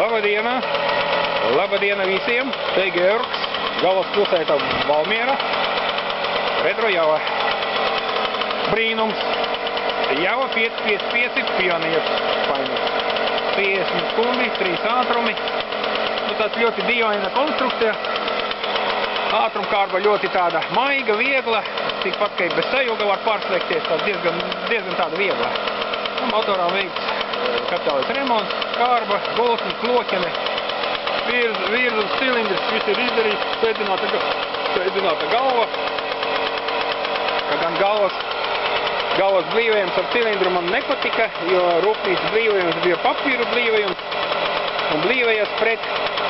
Labadiena! Labadiena visiem! Te Georgs, galvaspilsēta Valmiera, Redrojava. Brīnums! Java 555 pionieris paņems. 50 skumbi, 3 ātrumi. Nu, tāds ļoti dīvaina konstrukcija. Ātrumkārba ļoti tāda maiga, viegla. Tikpat, ka bez sajūga var pārslēgties, tāds diezgan tāda viegla. Nu, motorām veikts kapitālais remonts, kārba, golsni, klokene, virzums, cilindrs, viss ir izdarīts, sēdināta galva. Ka gan galvas blīvējums ar cilindru man nepatika, jo rūpnīcas blīvējums bija papīru blīvējums un blīvējas pret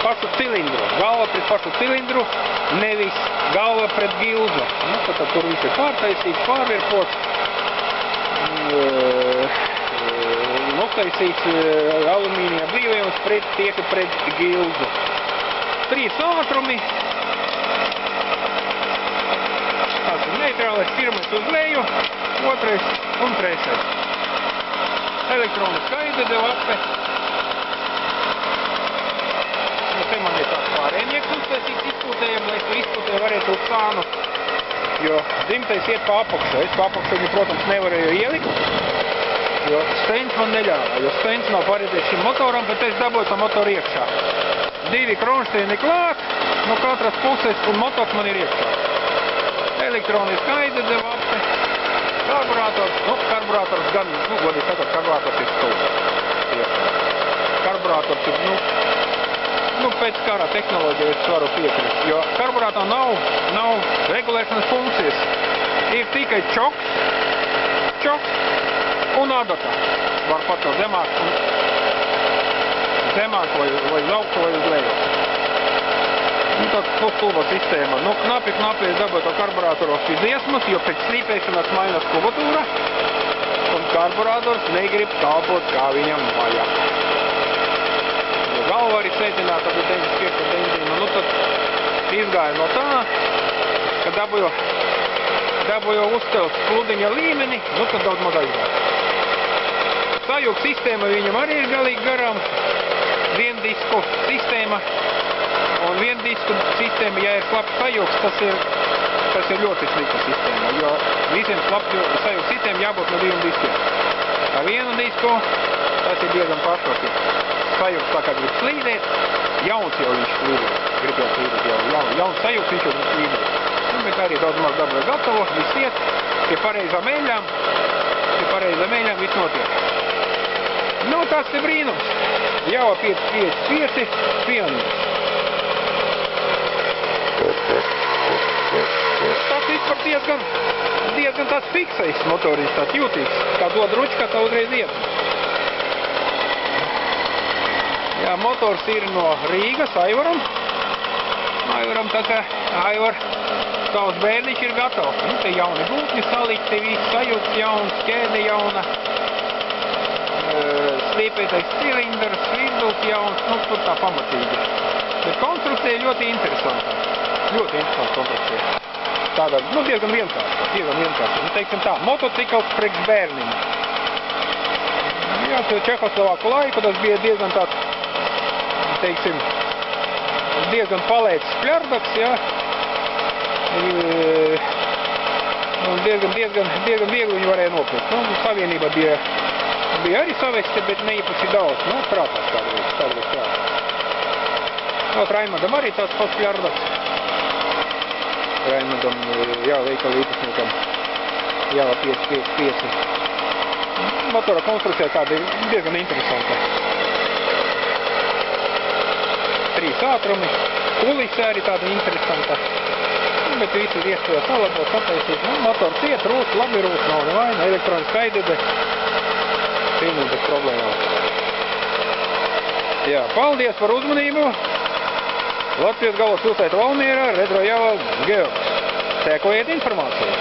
pašu cilindru. Galva pret pašu cilindru, nevis galva pret gilzu. Nu, tad tur viss ir pārtaisīts, pārvirpots, notaisīts alumīnija blīvējums tiek pret gilzu. 3 ātrumi. Tas ir neitrālais, pirmais uz leju, otrais un trešais. Elektroniskā IDD-lape. Nu, te man ir tāds pārējnieks uztaisīts izpūtējiem, lai tu izpūtēju varētu uz sānu. Jo dzimtais iet pa apakšu. Es pa apakšu viņu, protams, nevarēju ielikt, jo steins man neļāva. Jo steins nav paredzēts šim motoram, bet es dabūju pa motoru iekšā. 2 kronšteini klāt, no katras puses, un motors man ir iekšā. Elektroniskā IDD-lape, karburators gan, godīgi sakot, karburators ir stulbs. Karburators ir, pēc kara tehnoloģija es varu piekrist, jo karburātorā nav regulēšanas funkcijas. Ir tikai čoks un adata. Var pacelt zemāk vai uz augšu vai uz leju. Tāds stulba sistēma. Knapi es dabūju to karburātoros izliesmas, jo pēc slīpēšanas mainās kubatūra, un karburātors negrib kalpot, kā viņam vajag. Galva arī sēdināta ar 95 benzīnu. Tad izgāju no tā, ka dabūju uzcelt pludiņa līmeni, tad daudz maz aizgāju. Sajūg sistēma viņam arī ir galīgi garām. Viendisku sistēma. Un viendisku sistēma, ja ir slapjš sajūgs, tas ir ļoti slikta sistēma, jo visiem slapju sajūgu sistēma jābūt no 2 diskiem. Ar vienu disku tas ir diezgan pašrocīgs. Sajūgs tā kā grib slīdēt, jauns jau viņš slīdēt, grib jau slīdēt jau jauns sajūgs, viņš jau grib slīdēt. Bet arī daudz maz dabūja gatavo, viss iet, pie pareizām eļļām viss notiek. Tas ir brīnums. Java 555 pionieris. Tas vispār diezgan tāds fiksais motoris, tāds jūtīgs. Kā dod ruķi, kā tā uzreiz iet. Jā, motors ir no Rīgas, Aivaram. Tā kā Aivar savs bērniņš ir gatavs. Te jauni gultņi salikti, viss sajūgs jauns, ķēde jauna. Slīpētais cilindrs, vidus jauns, tur tā pamatīgi. Bet konstrukcija ļoti interesanta. Ļoti interesanta konstrukcija. Tāda, diezgan vienkārša. Teiksim tā, motocikls priekš bērniņa. Jā, Čehoslovāku laiku tas bija diezgan tāds, teiksim, diezgan palēts spļardaks, jā. Diezgan viegli viņu varēja nopirkt. Savienība bija arī savesti, bet ne īpaši daudz. Prātās kādreiz prāt. Raimondam arī tāds pats spļardaks. Raimondam, veikala īpašniekam, Java 555. Motora konstrukcija tāda ir diezgan interesanta. 3 ātrumi, kulise arī tāda interesanta. Bet visu iespēja salabot, sataisīt. Motors iet, rūs, labi rūs, nav nevaina, elektroniskā IDD. Pilnīgi bez problēmām. Jā, paldies par uzmanību. Latvijas galvaspilsēta Valmiera, Redrojava, Georgs. Sekojiet informāciju.